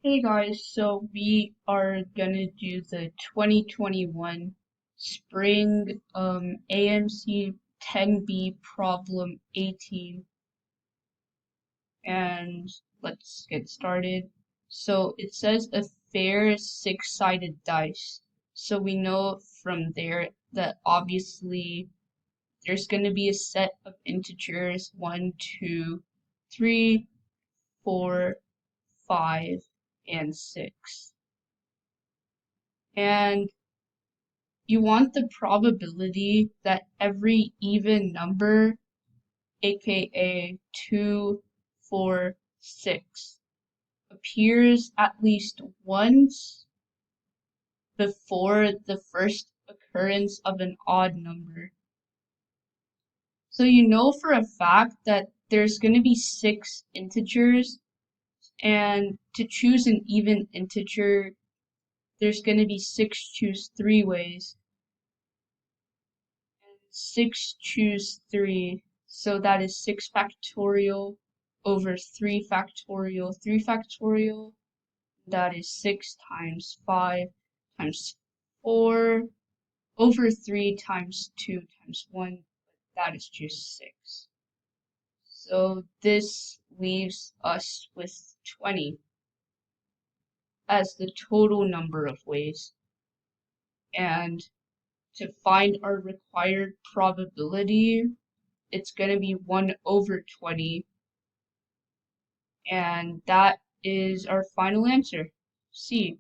Hey guys, so we are gonna do the 2021 spring AMC 10B problem 18, and let's get started. So it says a fair six-sided dice. So we know from there that obviously there's gonna be a set of integers 1, 2, 3, 4, 5, and 6. And you want the probability that every even number, aka 2, 4, 6, appears at least once before the first occurrence of an odd number. So you know for a fact that there's going to be 6 integers, and to choose an even integer, there's going to be 6 choose 3 ways. 6 choose 3, so that is 6 factorial over 3 factorial. 3 factorial, that is 6 times 5 times 4 over 3 times 2 times 1, that is just 6. So this leaves us with 20 as the total number of ways. And to find our required probability, it's going to be 1 over 20, and that is our final answer, C.